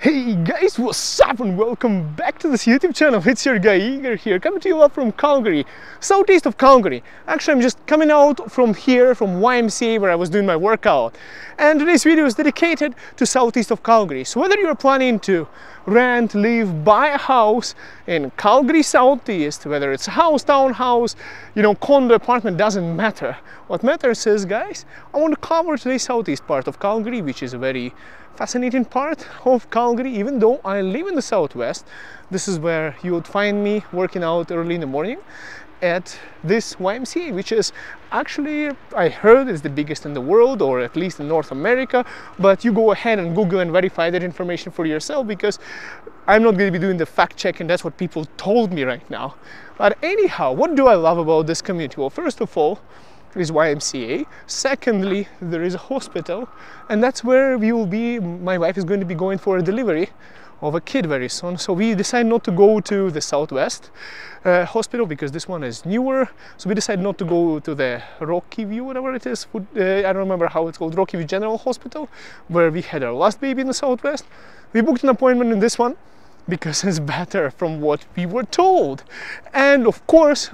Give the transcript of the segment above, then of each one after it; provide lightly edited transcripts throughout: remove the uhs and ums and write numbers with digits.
Hey guys, what's up and welcome back to this YouTube channel. It's your guy Igor here, coming to you up from Calgary, southeast of Calgary. Actually, I'm just coming out from here, from YMCA, where I was doing my workout. And today's video is dedicated to southeast of Calgary. So whether you're planning to rent, live, buy a house in Calgary South East, whether it's a house, townhouse, condo, apartment, doesn't matter. What matters is, guys, I want to cover today's southeast part of Calgary, which is a very fascinating part of Calgary. Even though I live in the southwest, this is where you would find me working out early in the morning at this YMCA, which is actually, I heard, is the biggest in the world, or at least in North America. But you go ahead and Google and verify that information for yourself, because I'm not going to be doing the fact check, and that's what people told me right now. But anyhow, what do I love about this community? Well, first of all, is YMCA. Secondly, there is a hospital, and that's where we will be. My wife is going to be going for a delivery of a kid very soon, so we decided not to go to the Southwest hospital, because this one is newer. So we decided not to go to the Rocky View, whatever it is, I don't remember how it's called, Rocky View General Hospital, where we had our last baby in the Southwest. We booked an appointment in this one because it's better from what we were told. And of course,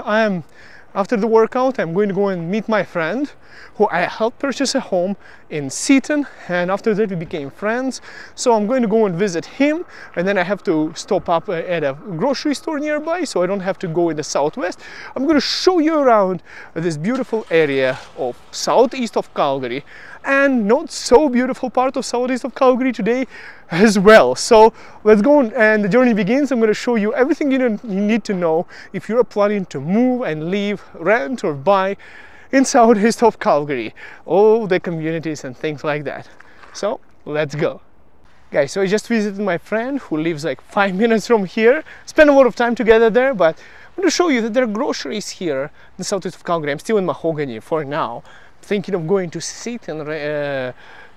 after the workout, I'm going to go and meet my friend who I helped purchase a home in Seaton, and after that we became friends. So I'm going to go and visit him, and then I have to stop up at a grocery store nearby, so I don't have to go in the southwest. I'm going to show you around this beautiful area of southeast of Calgary, and not so beautiful part of southeast of Calgary today as well. So let's go and the journey begins. I'm going to show you everything you need to know if you're planning to move and live, rent or buy in southeast of Calgary, all the communities and things like that. So let's go. Guys, so I just visited my friend who lives like 5 minutes from here. Spent a lot of time together there, but I'm going to show you that there are groceries here in the southeast of Calgary. I'm still in Mahogany for now, thinking of going to Seaton.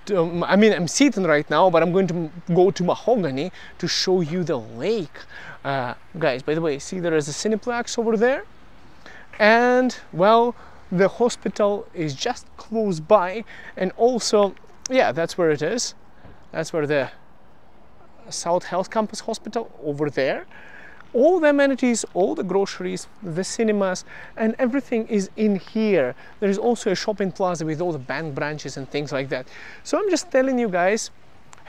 I'm Seaton right now, but I'm going to go to Mahogany to show you the lake. Guys, by the way, see, there is a Cineplex over there, and well, the hospital is just close by, and also, yeah, that's where it is. That's where the South Health Campus Hospital over there. All the amenities, all the groceries, the cinemas, and everything is in here. There is also a shopping plaza with all the bank branches and things like that. So I'm just telling you guys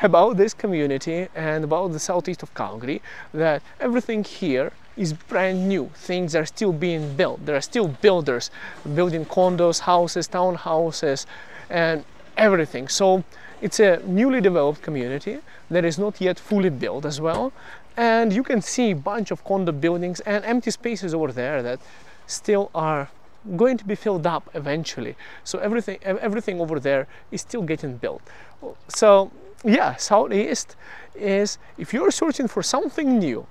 about this community and about the southeast of Calgary, that everything here is brand new. Things are still being built. There are still builders building condos, houses, townhouses, and everything. So it's a newly developed community that is not yet fully built as well. And you can see a bunch of condo buildings and empty spaces over there that still are going to be filled up eventually. So everything over there is still getting built. So yeah, Southeast is, if you're searching for something new,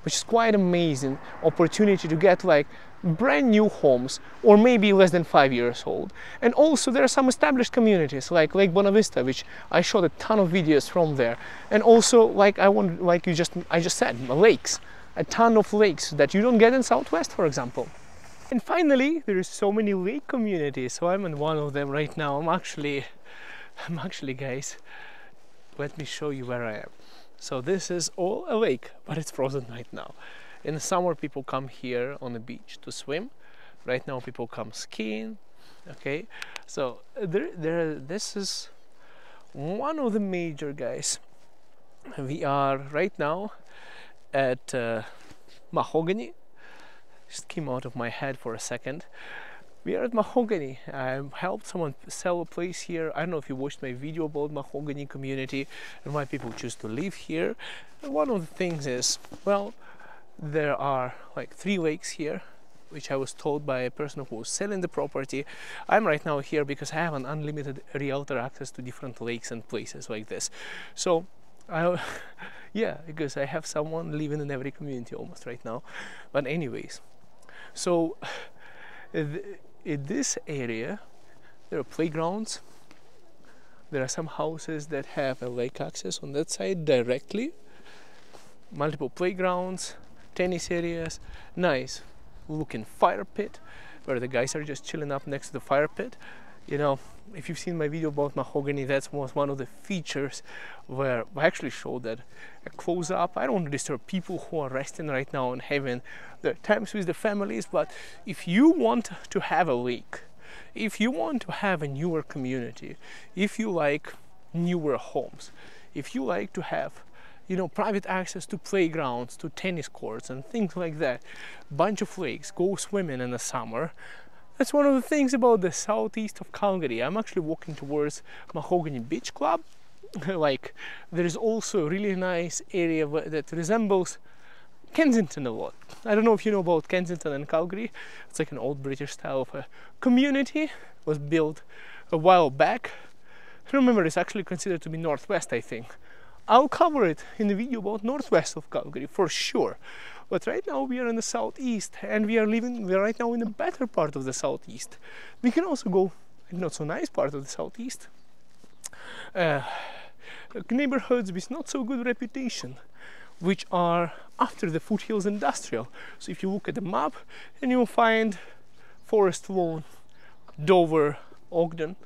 which is quite amazing opportunity to get like brand new homes, or maybe less than 5 years old. And also there are some established communities like Lake Bonavista, which I shot a ton of videos from there. And also, like I just said, lakes, a ton of lakes that you don't get in Southwest, for example. And finally, there is so many lake communities. So I'm in one of them right now. I'm actually, guys, let me show you where I am. So this is all a lake, but it's frozen right now. In the summer, people come here on the beach to swim. Right now, people come skiing. Okay, so this is one of the major, guys. We are right now at Mahogany. Just came out of my head for a second. We are at Mahogany. I helped someone sell a place here. I don't know if you watched my video about Mahogany community and why people choose to live here. And one of the things is, well, there are like 3 lakes here, which I was told by a person who was selling the property. I'm right now here because I have an unlimited realtor access to different lakes and places like this. So yeah, because I have someone living in every community almost right now. But anyways, so in this area, there are playgrounds. There are some houses that have a lake access on that side directly. Multiple playgrounds, tennis areas, nice looking fire pit where the guys are just chilling up next to the fire pit. You know, if you've seen my video about mahogany, that was one of the features where I actually showed that a close up. I don't want to disturb people who are resting right now and having their times with their families, but if you want to have a lake, if you want to have a newer community, if you like newer homes, if you like to have, you know, private access to playgrounds, to tennis courts and things like that, bunch of lakes, go swimming in the summer. That's one of the things about the southeast of Calgary. I'm actually walking towards Mahogany Beach Club. Like, there is also a really nice area that resembles Kensington a lot. I don't know if you know about Kensington and Calgary. It's like an old British style of a community. It was built a while back. I remember it's actually considered to be northwest, I think. I'll cover it in the video about northwest of Calgary for sure. But right now we are in the southeast, and we are right now in the better part of the southeast. We can also go in not so nice part of the southeast. Neighborhoods with not so good reputation, which are after the foothills industrial. So if you look at the map, and you'll find Forest Lawn, Dover, Ogden.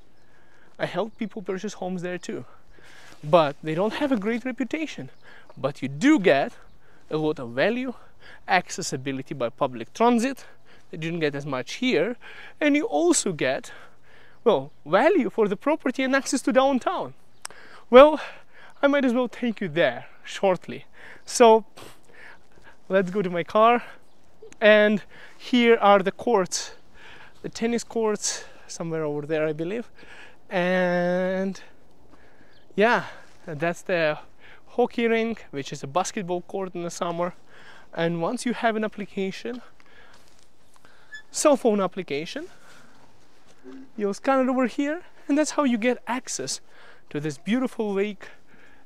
I help people purchase homes there too, but they don't have a great reputation. But you do get a lot of value, accessibility by public transit that you didn't get as much here, and you also get, well, value for the property and access to downtown. Well, I might as well take you there shortly. So let's go to my car, and here are the courts, the tennis courts somewhere over there, I believe. And yeah, that's the hockey rink, which is a basketball court in the summer. And once you have an application, cell phone application, you'll scan it over here, and that's how you get access to this beautiful lake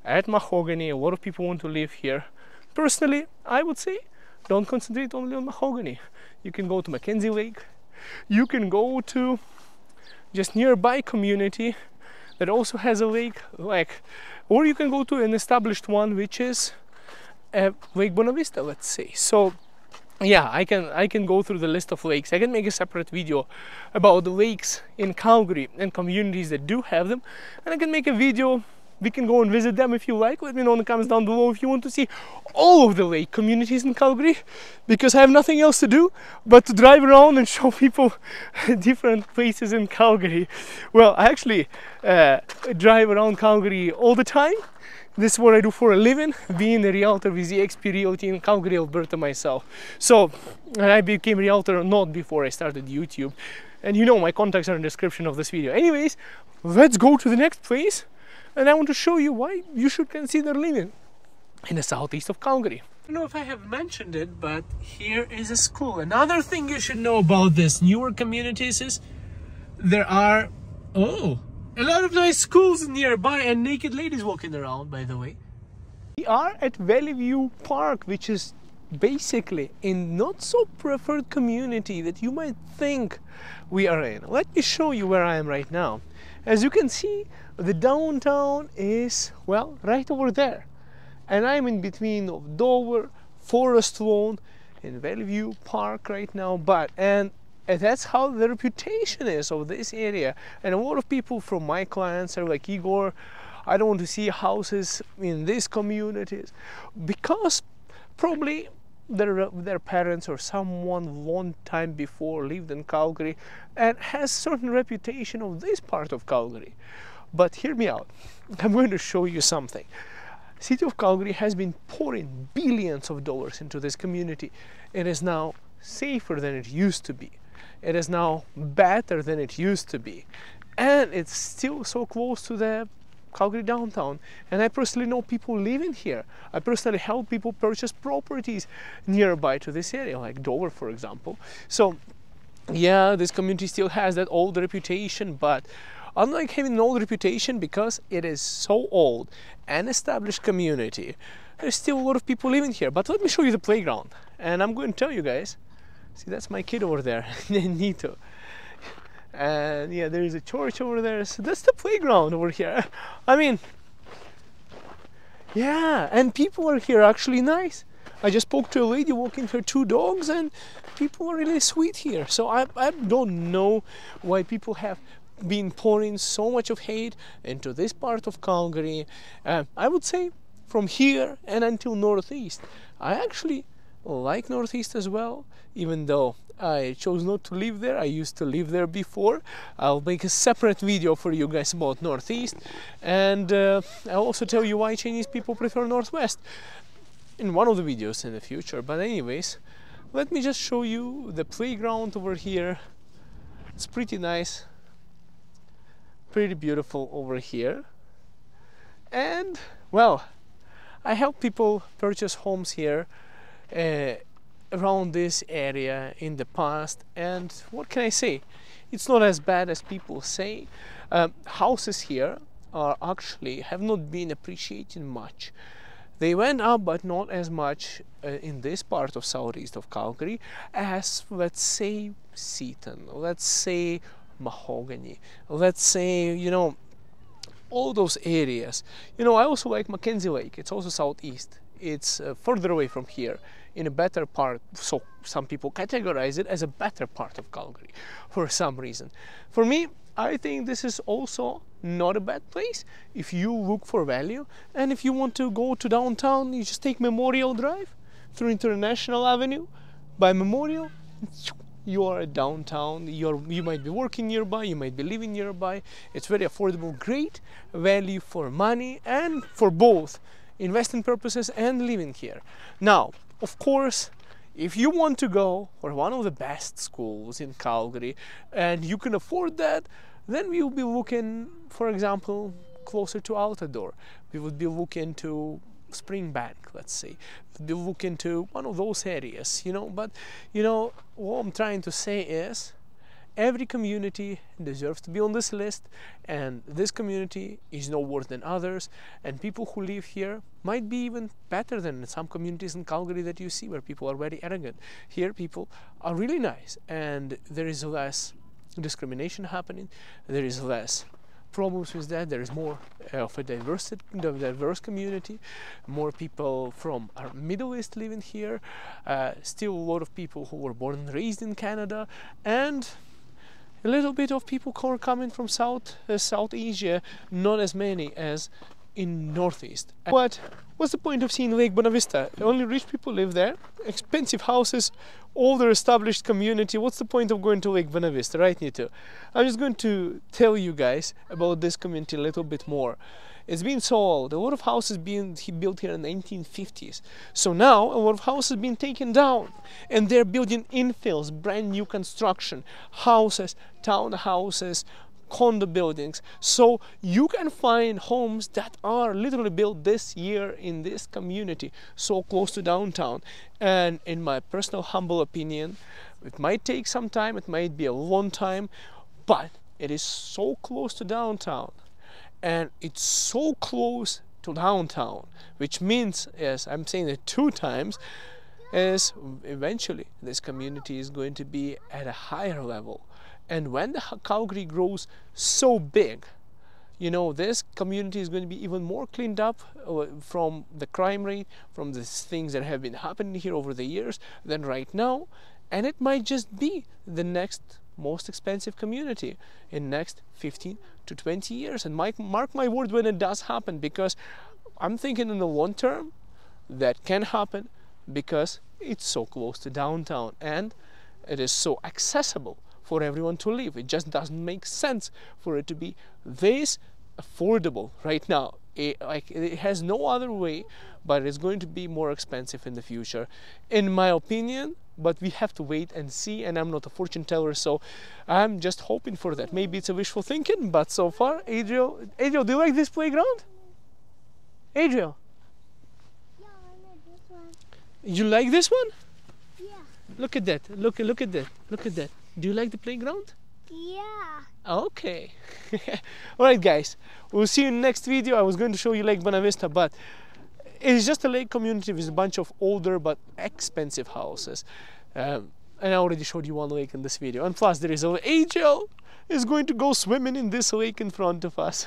at Mahogany. A lot of people want to live here. Personally, I would say don't concentrate only on Mahogany. You can go to Mackenzie Lake, you can go to just nearby community that also has a lake, or you can go to an established one, which is Lake Bonavista, let's say. So yeah, I can go through the list of lakes. I can make a separate video about the lakes in Calgary and communities that do have them, and I can make a video. We can go and visit them if you like. Let me know in the comments down below if you want to see all of the lake communities in Calgary, because I have nothing else to do but to drive around and show people different places in Calgary. Well, I actually drive around Calgary all the time. This is what I do for a living, being a realtor with eXp Realty in Calgary, Alberta myself. So I became a realtor not before I started YouTube. And you know, my contacts are in the description of this video. Anyways, let's go to the next place. And I want to show you why you should consider living in the southeast of Calgary. I don't know if I have mentioned it, but here is a school. Another thing you should know about this newer communities is there are, a lot of nice schools nearby and naked ladies walking around, by the way. We are at Valley View Park, which is basically in not so preferred community that you might think we are in. Let me show you where I am right now. As you can see, the downtown is, well, right over there. And I'm in between of Dover, Forest Lawn, and Valley View Park right now. And that's how the reputation is of this area. And a lot of people from my clients are like, Igor, I don't want to see houses in these communities, because probably their parents or someone long time before lived in Calgary and has certain reputation of this part of Calgary. But hear me out. I'm going to show you something. City of Calgary has been pouring billions of dollars into this community. It is now safer than it used to be. It is now better than it used to be. And it's still so close to the Calgary downtown. And I personally know people living here. I personally help people purchase properties nearby to this area, like Dover, for example. So yeah, this community still has that old reputation, but unlike having an old reputation, because it is so old and established community, there's still a lot of people living here. But let me show you the playground, and I'm going to tell you guys. See, that's my kid over there, Nito. And yeah, there is a church over there. So that's the playground over here. I mean, yeah, and people are here actually nice. I just spoke to a lady walking her 2 dogs, and people are really sweet here. So I don't know why people have been pouring so much of hate into this part of Calgary. I would say from here and until Northeast. I actually like Northeast as well, even though I chose not to live there. I used to live there before. I'll make a separate video for you guys about Northeast, and I'll also tell you why Chinese people prefer Northwest in one of the videos in the future. But anyways, let me just show you the playground over here. It's pretty nice, pretty beautiful over here. And well, I help people purchase homes here around this area in the past, and what can I say, it's not as bad as people say. Houses here are actually have not been appreciated much. They went up, but not as much in this part of southeast of Calgary as, let's say, Seaton, let's say Mahogany, let's say, you know, all those areas. You know, I also like Mackenzie Lake. It's also southeast. It's further away from here, in a better part, so some people categorize it as a better part of Calgary for some reason. For me, I think this is also not a bad place if you look for value, and if you want to go to downtown, you just take Memorial Drive through International Avenue. By Memorial, you are at downtown. You might be working nearby, you might be living nearby. It's very affordable, great value for money, and for both investing purposes and living here. Now, of course, if you want to go for one of the best schools in Calgary and you can afford that, then we will be looking, for example, closer to Altadore. We would be looking to Springbank, let's say. We'd be looking to one of those areas, you know. But, you know, what I'm trying to say is, every community deserves to be on this list, and this community is no worse than others, and people who live here might be even better than some communities in Calgary that you see where people are very arrogant. Here people are really nice, and there is less discrimination happening, there is less problems with that, there is more of a diverse community, more people from our Middle East living here, still a lot of people who were born and raised in Canada, and a little bit of people who are coming from South Asia, not as many as in Northeast. What's the point of seeing Lake Bonavista? Only rich people live there, expensive houses, older established community. What's the point of going to Lake Bonavista, right, Nito? I'm just going to tell you guys about this community a little bit more. It's been sold. A lot of houses being built here in the 1950s. So now a lot of houses being taken down, and they're building infills, brand new construction, houses, townhouses, condo buildings. So you can find homes that are literally built this year in this community, so close to downtown. And in my personal humble opinion, it might take some time, it might be a long time, but it is so close to downtown. And it's so close to downtown, which means, yes, I'm saying it 2 times, is eventually this community is going to be at a higher level. And when the Calgary grows so big, you know, this community is going to be even more cleaned up from the crime rate, from the things that have been happening here over the years than right now. And it might just be the next most expensive community in next 15 to 20 years. And mark my word when it does happen, because I'm thinking in the long term that can happen, because it's so close to downtown and it is so accessible for everyone to live. It just doesn't make sense for it to be this affordable right now. It has no other way, but it's going to be more expensive in the future, in my opinion. But we have to wait and see, and I'm not a fortune teller, so I'm just hoping for that. Maybe it's a wishful thinking, but so far, Adriel, do you like this playground? Adriel? Yeah, I like this one. You like this one? Yeah. Look at that, look at that, look at that. Do you like the playground? Yeah. Okay. Alright guys, we'll see you in the next video. I was going to show you Lake Bonavista, but it's just a lake community with a bunch of older but expensive houses. And I already showed you one lake in this video. And plus there is Angel is going to go swimming in this lake in front of us.